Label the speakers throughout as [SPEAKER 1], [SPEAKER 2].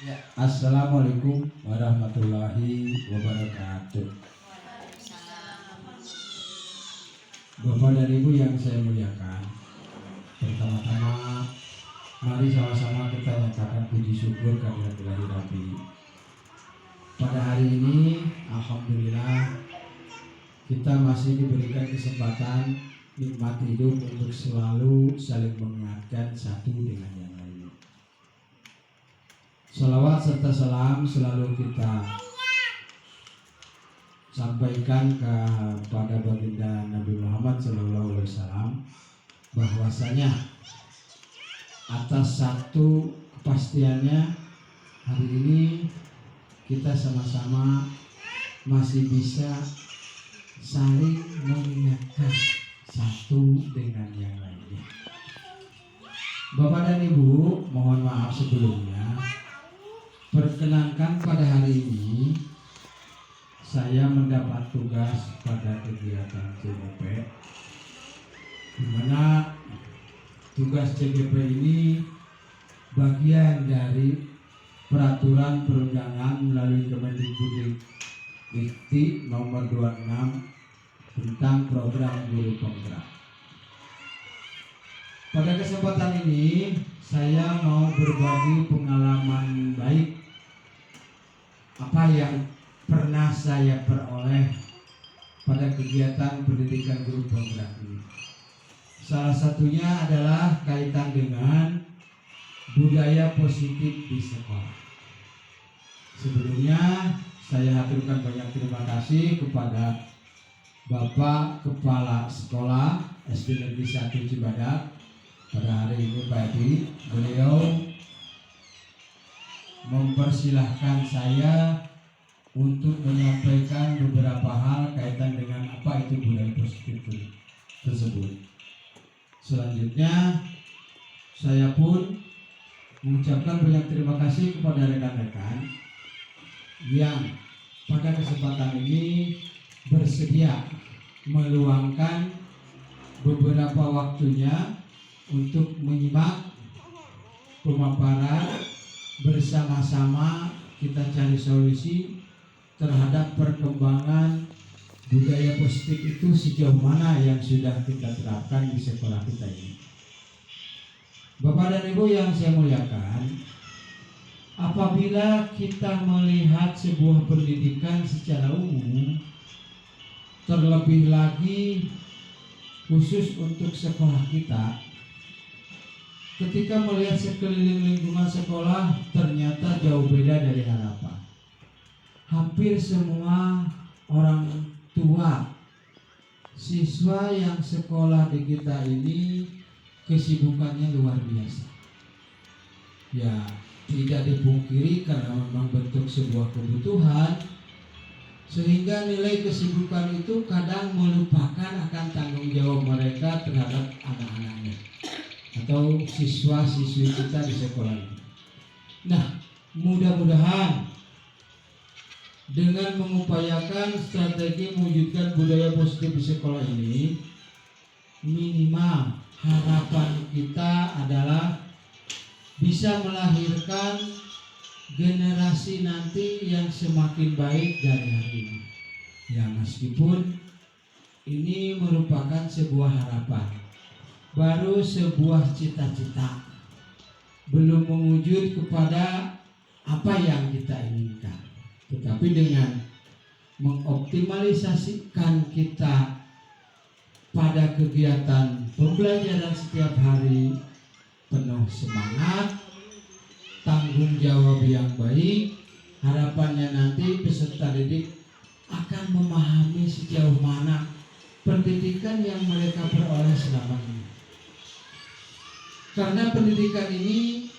[SPEAKER 1] Ya. Assalamualaikum warahmatullahi wabarakatuh. Bapak dan Ibu yang saya muliakan, pertama-tama mari sama-sama kita nyatakan puji syukur kehadirat Ilahi Rabbi. Pada hari ini, alhamdulillah kita masih diberikan kesempatan nikmat hidup untuk selalu saling mengingatkan satu dengan yang lain. Salawat serta salam selalu kita sampaikan kepada baginda Nabi Muhammad SAW, bahwasanya atas satu kepastiannya hari ini kita sama-sama masih bisa saling mengingatkan satu dengan yang lainnya. Bapak dan Ibu, mohon maaf sebelumnya. Perkenankan pada hari ini saya mendapat tugas pada kegiatan CGP, di mana tugas CGP ini bagian dari peraturan perundangan melalui Kemendikbud nomor 26 tentang program guru penggerak. Pada kesempatan ini saya mau berbagi pengalaman baik apa yang pernah saya peroleh pada kegiatan pendidikan guru penggerak ini. Salah satunya adalah kaitan dengan budaya positif di sekolah. Sebelumnya saya haturkan banyak terima kasih kepada Bapak Kepala Sekolah SD Negeri 1 Cibadak pada hari ini pagi. Beliau mempersilahkan saya untuk menyampaikan beberapa hal kaitan dengan apa itu budaya positif tersebut. Selanjutnya saya pun mengucapkan banyak terima kasih kepada rekan-rekan yang pada kesempatan ini bersedia meluangkan beberapa waktunya untuk menyimak pemaparan bersama-sama kita cari solusi terhadap perkembangan budaya positif itu sejauh mana yang sudah kita terapkan di sekolah kita ini. Bapak dan Ibu yang saya muliakan, apabila kita melihat sebuah pendidikan secara umum, terlebih lagi khusus untuk sekolah kita, ketika melihat sekeliling lingkungan sekolah ternyata jauh beda dari harapan. Hampir semua orang tua siswa yang sekolah di kita ini kesibukannya luar biasa. Ya, tidak dipungkiri karena memang bentuk sebuah kebutuhan, sehingga nilai kesibukan itu kadang melupakan akan tanggung jawab mereka terhadap anak-anaknya atau siswa-siswi kita di sekolah ini. Nah, mudah-mudahan dengan mengupayakan strategi mewujudkan budaya positif di sekolah ini, minimal harapan kita adalah bisa melahirkan generasi nanti yang semakin baik dari hari ini. Ya, meskipun ini merupakan sebuah harapan, baru sebuah cita-cita, belum mewujud kepada apa yang kita inginkan. Tetapi dengan mengoptimalisasikan kita pada kegiatan pembelajaran setiap hari, penuh semangat, tanggung jawab yang baik, harapannya nanti peserta didik akan memahami sejauh mana pendidikan yang mereka peroleh selama ini. Karena pendidikan ini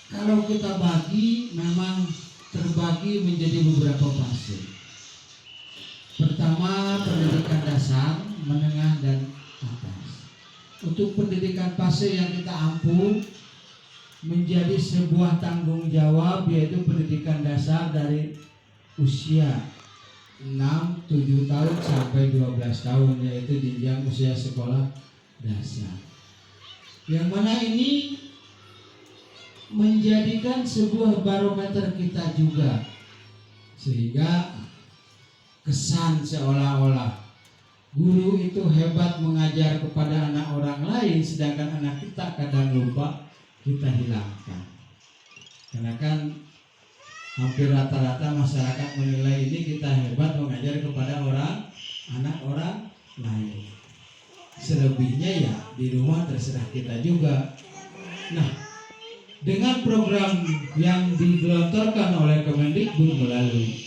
[SPEAKER 1] kalau kita bagi memang terbagi menjadi beberapa fase. Pertama, pendidikan dasar, menengah, dan atas. Untuk pendidikan fase yang kita ampuh menjadi sebuah tanggung jawab, yaitu pendidikan dasar dari usia 6-7 tahun sampai 12 tahun, yaitu jenjang usia sekolah dasar. Yang mana ini menjadikan sebuah barometer kita juga, sehingga kesan seolah-olah guru itu hebat mengajar kepada anak orang lain, sedangkan anak kita kadang lupa, kita hilangkan. Karena kan hampir rata-rata masyarakat menilai ini kita hebat mengajar kepada anak orang lain. Selebihnya ya di rumah terserah kita juga. Nah, dengan program yang digelontorkan oleh Kemendikbud melalui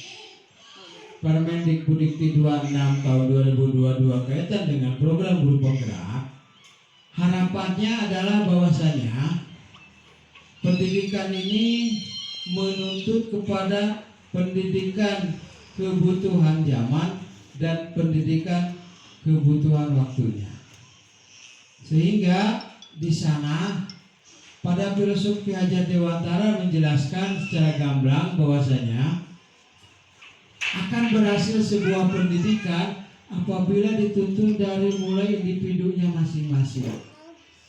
[SPEAKER 1] Permendikbudikti 26 tahun 2022 kaitan dengan program guru penggerak, harapannya adalah bahwasanya pendidikan ini menuntut kepada pendidikan kebutuhan zaman dan pendidikan kebutuhan waktunya. Sehingga di sana pada filosof Ki Hajar Dewantara menjelaskan secara gamblang bahwasanya akan berhasil sebuah pendidikan apabila dituntun dari mulai individunya masing-masing.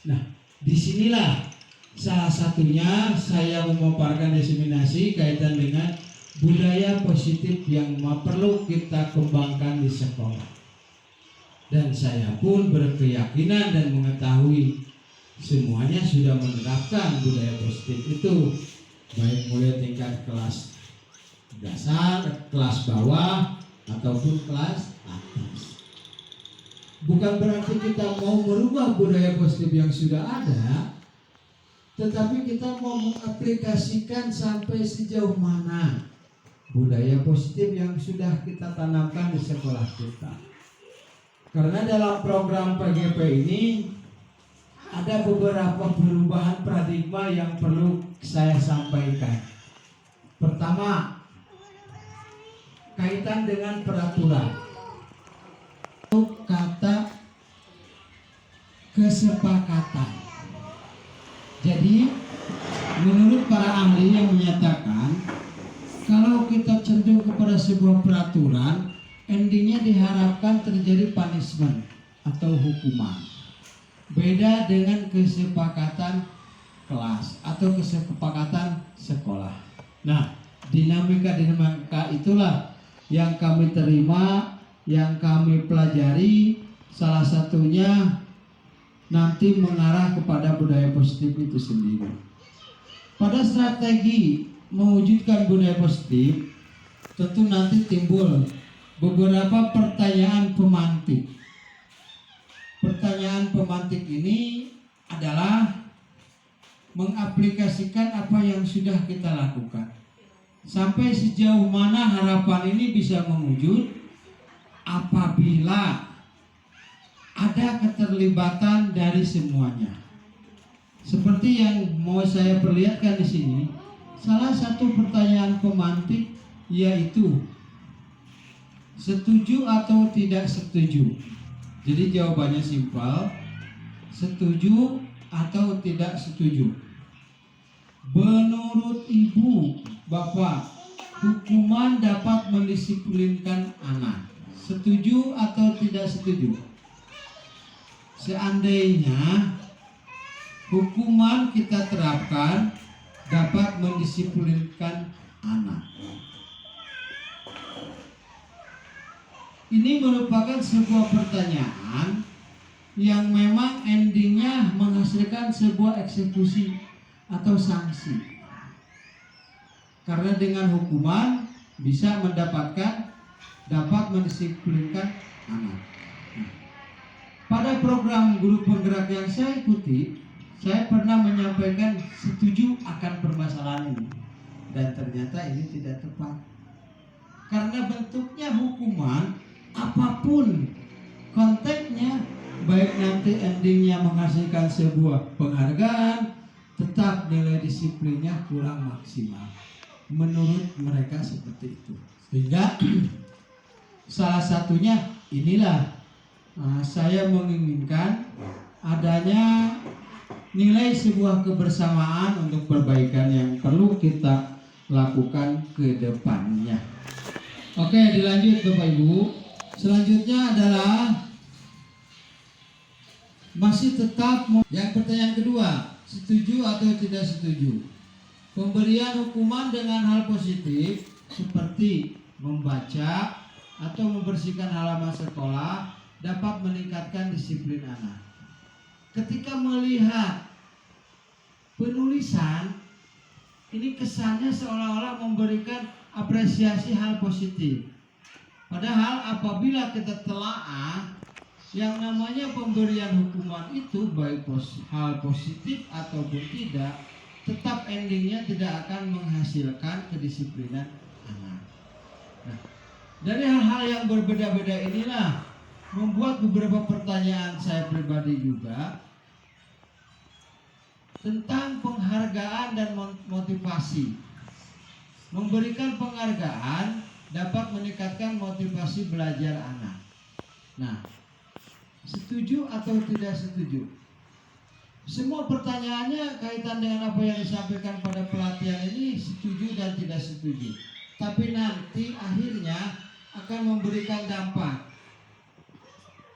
[SPEAKER 1] Nah, disinilah salah satunya saya memaparkan diseminasi kaitan dengan budaya positif yang perlu kita kembangkan di sekolah. Dan saya pun berkeyakinan dan mengetahui semuanya sudah menerapkan budaya positif itu, baik mulai tingkat kelas dasar, kelas bawah, ataupun kelas atas. Bukan berarti kita mau merubah budaya positif yang sudah ada, tetapi kita mau mengaplikasikan sampai sejauh mana budaya positif yang sudah kita tanamkan di sekolah kita. Karena dalam program PGP ini ada beberapa perubahan paradigma yang perlu saya sampaikan. Pertama, kaitan dengan peraturan. Kata kesepakatan. Jadi menurut para ahli yang menyatakan kalau kita cenderung kepada sebuah peraturan, endingnya diharapkan terjadi punishment atau hukuman. Beda dengan kesepakatan kelas atau kesepakatan sekolah. Nah, dinamika itulah yang kami terima, yang kami pelajari, salah satunya nanti mengarah kepada budaya positif itu sendiri. Pada strategi mewujudkan budaya positif, tentu nanti timbul beberapa pertanyaan pemantik. Pertanyaan pemantik ini adalah mengaplikasikan apa yang sudah kita lakukan. Sampai sejauh mana harapan ini bisa mewujud apabila ada keterlibatan dari semuanya. Seperti yang mau saya perlihatkan di sini, salah satu pertanyaan pemantik yaitu setuju atau tidak setuju. Jadi jawabannya simpel, setuju atau tidak setuju. Menurut ibu, bapak, hukuman dapat mendisiplinkan anak. Setuju atau tidak setuju? Seandainya hukuman kita terapkan dapat mendisiplinkan anak. Ini merupakan sebuah pertanyaan yang memang endingnya menghasilkan sebuah eksekusi atau sanksi. Karena dengan hukuman bisa dapat mendisiplinkan anak. Pada program guru penggerak yang saya ikuti, saya pernah menyampaikan setuju akan permasalahan ini, dan ternyata ini tidak tepat. Karena bentuknya hukuman, apapun konteksnya, baik nanti endingnya menghasilkan sebuah penghargaan, tetap nilai disiplinnya kurang maksimal. Menurut mereka seperti itu. Sehingga salah satunya inilah saya menginginkan adanya nilai sebuah kebersamaan untuk perbaikan yang perlu kita lakukan ke depannya. Oke, dilanjut Bapak Ibu. Selanjutnya adalah masih tetap yang pertanyaan kedua, setuju atau tidak setuju?
[SPEAKER 2] Pemberian hukuman dengan hal positif seperti membaca atau membersihkan halaman sekolah dapat meningkatkan disiplin anak. Ketika melihat penulisan, ini kesannya seolah-olah memberikan apresiasi hal positif. Padahal apabila kita telaah, yang namanya pemberian hukuman itu baik hal positif ataupun tidak, tetap endingnya tidak akan menghasilkan kedisiplinan anak. Nah, dari hal-hal yang berbeda-beda inilah membuat beberapa pertanyaan saya pribadi juga tentang penghargaan dan motivasi. Memberikan penghargaan dapat meningkatkan motivasi belajar anak. Nah, setuju atau tidak setuju? Semua pertanyaannya kaitan dengan apa yang disampaikan pada pelatihan ini setuju dan tidak setuju. Tapi nanti akhirnya akan memberikan dampak.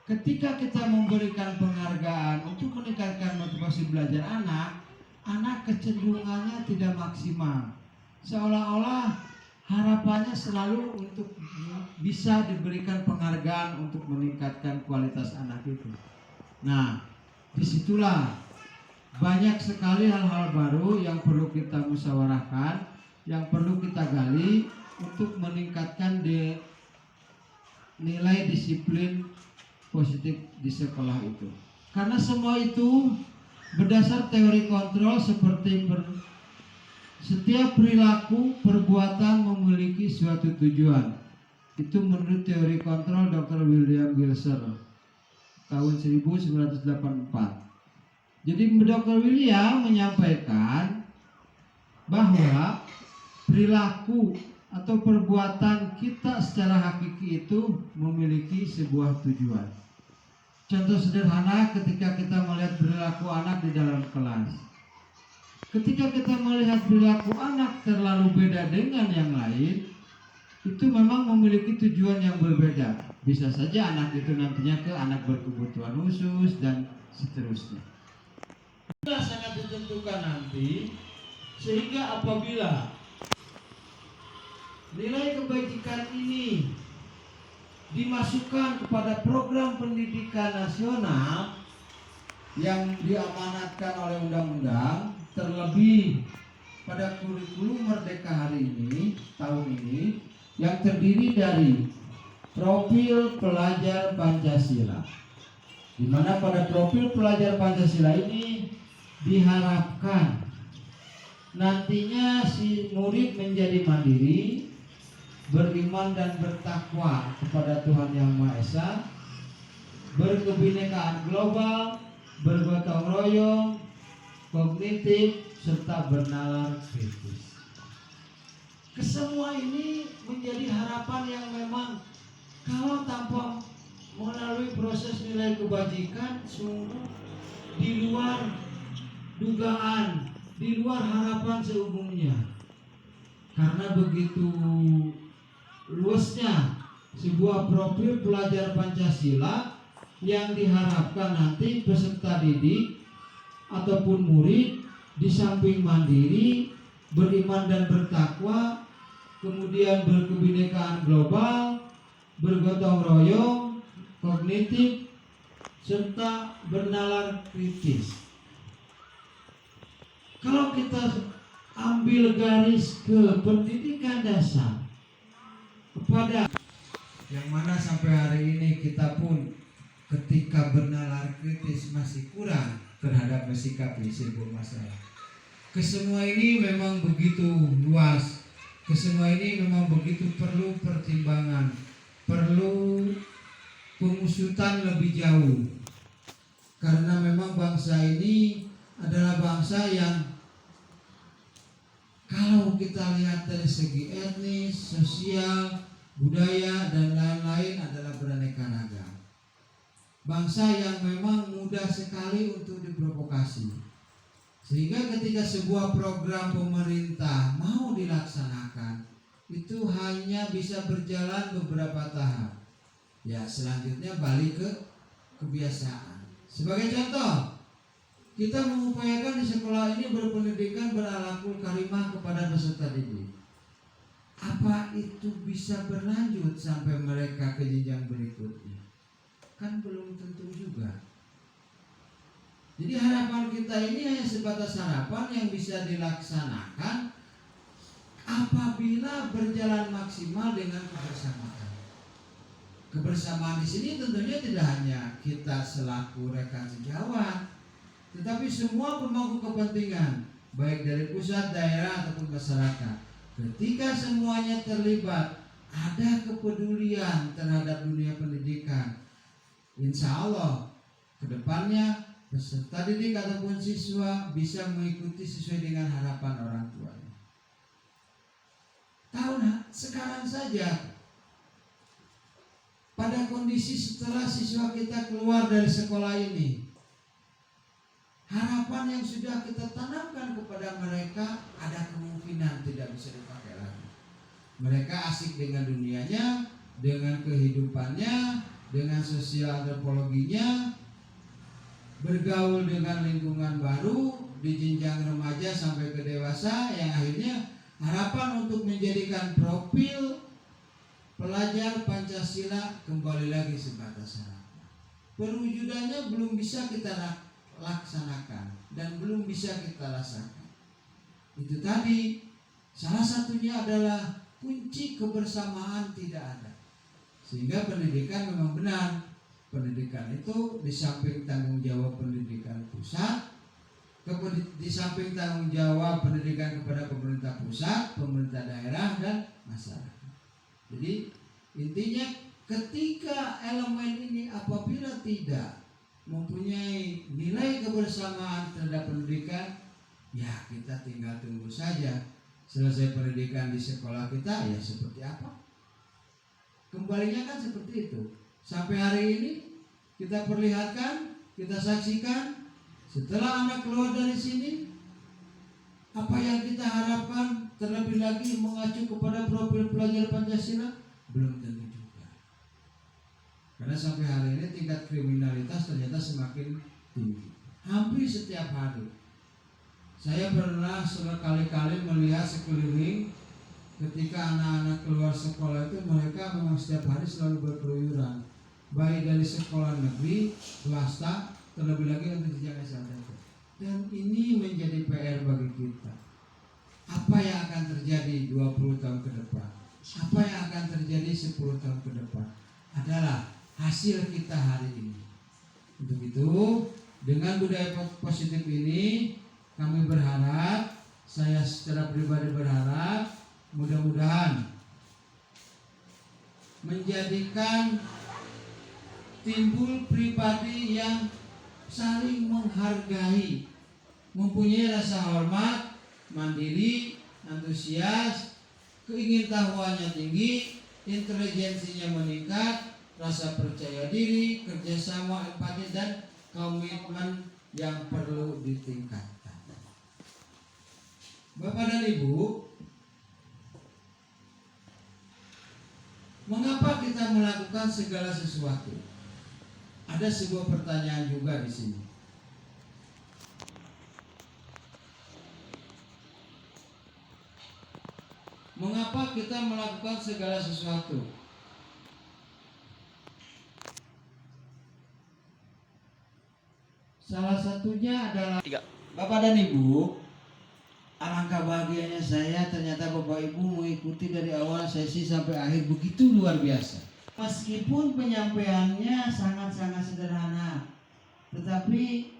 [SPEAKER 2] Ketika kita memberikan penghargaan untuk meningkatkan motivasi belajar anak kecenderungannya tidak maksimal. Seolah-olah harapannya selalu untuk bisa diberikan penghargaan untuk meningkatkan kualitas anak itu. Nah, disitulah banyak sekali hal-hal baru yang perlu kita musyawarahkan, yang perlu kita gali untuk meningkatkan nilai disiplin positif di sekolah itu. Karena semua itu berdasar teori kontrol seperti setiap perilaku perbuatan memiliki suatu tujuan. Itu menurut teori kontrol Dr. William Wilson tahun 1984. Jadi Dr. William menyampaikan bahwa perilaku atau perbuatan kita secara hakiki itu memiliki sebuah tujuan. Contoh sederhana ketika kita melihat perilaku anak di dalam kelas. Ketika kita melihat perilaku anak terlalu beda dengan yang lain, itu memang memiliki tujuan yang berbeda. Bisa saja anak itu nantinya ke anak berkebutuhan khusus dan seterusnya. Itulah sangat ditentukan nanti, sehingga apabila nilai kebajikan ini dimasukkan kepada program pendidikan nasional yang diamanatkan oleh undang-undang, terlebih pada kurikulum Merdeka hari ini, tahun ini, yang terdiri dari profil pelajar Pancasila, di mana pada profil pelajar Pancasila ini diharapkan nantinya si murid menjadi mandiri, beriman dan bertakwa kepada Tuhan Yang Maha Esa, berkebinekaan global, bergotong royong, kognitif, serta bernalar kritis. Kesemua ini menjadi harapan yang memang kalau tanpa melalui proses nilai kebajikan sungguh di luar dugaan, di luar harapan seumumnya. Karena begitu luasnya sebuah profil pelajar Pancasila yang diharapkan nanti peserta didik ataupun murid di samping mandiri, beriman dan bertakwa, kemudian berkebinekaan global, bergotong royong, kognitif, serta bernalar kritis. Kalau kita ambil garis ke pendidikan dasar kepada yang mana sampai hari ini kita pun ketika bernalar kritis masih kurang terhadap mensikapi sebuah masalah. Kesemua ini memang begitu luas, kesemua ini memang begitu perlu pertimbangan, perlu pengusutan lebih jauh. Karena memang bangsa ini adalah bangsa yang kalau kita lihat dari segi etnis, sosial, budaya, dan lain-lain adalah beraneka ragam. Bangsa yang memang mudah sekali untuk diprovokasi. Sehingga ketika sebuah program pemerintah mau dilaksanakan, itu hanya bisa berjalan beberapa tahap. Ya, selanjutnya balik ke kebiasaan. Sebagai contoh, Kita mengupayakan di sekolah ini berpendidikan berakhlakul karimah kepada peserta didik. Apa itu bisa berlanjut sampai mereka ke jenjang berikutnya? Kan belum tentu juga. Jadi harapan kita ini hanya sebatas harapan yang bisa dilaksanakan apabila berjalan maksimal dengan kebersamaan. Kebersamaan di sini tentunya tidak hanya kita selaku rekan sejawat, tetapi semua pemangku kepentingan, baik dari pusat, daerah ataupun masyarakat. Ketika semuanya terlibat, ada kepedulian terhadap dunia pendidikan, insya Allah kedepannya peserta didik ataupun siswa bisa mengikuti sesuai dengan harapan orang tuanya. Tahu sekarang saja pada kondisi setelah siswa kita keluar dari sekolah ini, harapan yang sudah kita tanamkan kepada mereka ada kemungkinan tidak bisa dipakai lagi. Mereka asik dengan dunianya, dengan kehidupannya, dengan sosial antropologinya, bergaul dengan lingkungan baru di jenjang remaja sampai ke dewasa, yang akhirnya harapan untuk menjadikan profil pelajar Pancasila kembali lagi sebatas harapan. Perwujudannya belum bisa kita laksanakan dan belum bisa kita rasakan. Itu tadi salah satunya adalah kunci kebersamaan tidak ada. Sehingga pendidikan memang benar, pendidikan itu di samping tanggung jawab pendidikan pusat, di samping tanggung jawab pendidikan kepada pemerintah pusat, pemerintah daerah dan masyarakat. Jadi intinya ketika elemen ini apabila tidak mempunyai nilai kebersamaan terhadap pendidikan, ya kita tinggal tunggu saja selesai pendidikan di sekolah kita ya seperti apa. Kembalinya kan seperti itu. Sampai hari ini kita perlihatkan, kita saksikan setelah anak keluar dari sini, apa yang kita harapkan terlebih lagi mengacu kepada profil pelajar Pancasila belum tentu juga. Karena sampai hari ini tingkat kriminalitas ternyata semakin tinggi. Hampir setiap hari saya pernah sekali-kali melihat sekeliling ketika anak-anak keluar sekolah itu mereka memang setiap hari selalu berkeluyuran, baik dari sekolah negeri, swasta, terlebih lagi untuk jenjang SMP. Dan ini menjadi PR bagi kita. Apa yang akan terjadi 20 tahun ke depan? Apa yang akan terjadi 10 tahun ke depan? Adalah hasil kita hari ini. Untuk itu, dengan budaya positif ini, kami berharap, saya secara pribadi berharap, mudah-mudahan menjadikan timbul pribadi yang saling menghargai, mempunyai rasa hormat, mandiri, antusias, keingintahuannya tinggi, intelijensinya meningkat, rasa percaya diri, kerjasama, empati dan komitmen yang perlu ditingkatkan. Bapak dan Ibu, mengapa kita melakukan segala sesuatu? Ada sebuah pertanyaan juga di sini. Mengapa kita melakukan segala sesuatu? Salah satunya adalah Bapak dan Ibu, alangkah bahagianya saya ternyata Bapak Ibu mengikuti dari awal sesi sampai akhir begitu luar biasa. Meskipun penyampaiannya sangat-sangat sederhana, tetapi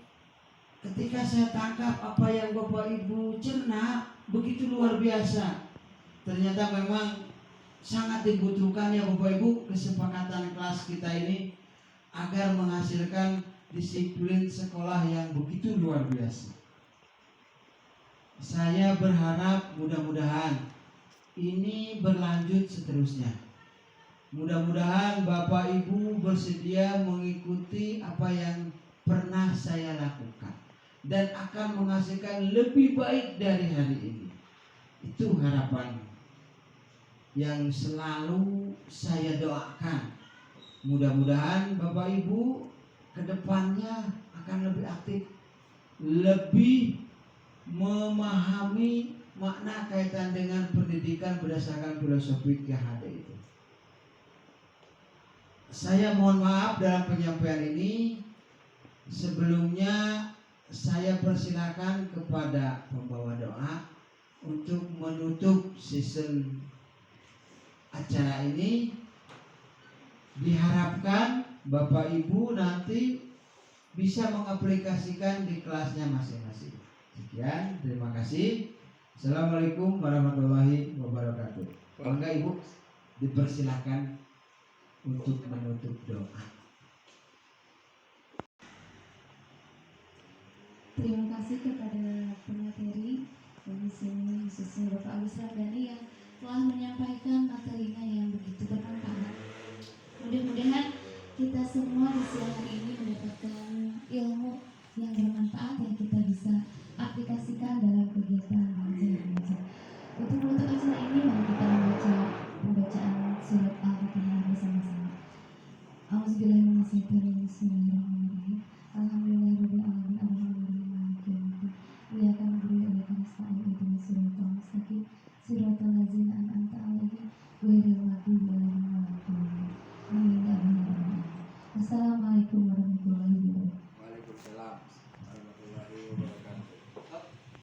[SPEAKER 2] ketika saya tangkap apa yang Bapak Ibu cerna begitu luar biasa. Ternyata memang sangat dibutuhkan ya Bapak Ibu kesepakatan kelas kita ini agar menghasilkan disiplin sekolah yang begitu luar biasa. Saya berharap mudah-mudahan ini berlanjut seterusnya. Mudah-mudahan Bapak Ibu bersedia mengikuti apa yang pernah saya lakukan dan akan menghasilkan lebih baik dari hari ini. Itu harapan yang selalu saya doakan. Mudah-mudahan Bapak Ibu kedepannya akan lebih aktif lebih memahami makna kaitan dengan pendidikan berdasarkan filosofi yang ada itu. Saya mohon maaf dalam penyampaian ini. Sebelumnya saya persilakan kepada pembawa doa untuk menutup season acara ini. Diharapkan Bapak Ibu nanti bisa mengaplikasikan di kelasnya masing-masing. Sekian, terima kasih. Assalamualaikum warahmatullahi wabarakatuh. Mangga Ibu dipersilakan untuk menutup doa.
[SPEAKER 3] Terima kasih kepada pemateri yang di sini, khususnya Bapak Agus Ramadhani yang telah menyampaikan materinya yang begitu bermanfaat. Mudah-mudahan kita semua di siang hari ini mendapatkan ilmu yang bermanfaat yang kita bisa aplikasikan dalam kegiatan belajar. Untuk menutup acara ini, mari kita membaca pembacaan surat Al-Fatihah bersama-sama. Auzubillahiminasyaitonirrajim. Bismillahirrahmanirrahim. Alhamdulillahirabbil alamin. Arrahmanirrahim. Maliki yaumiddin. Iyyaka na'budu wa iyyaka nasta'in. Ihdinas siratal mustaqim. Siratal ladzina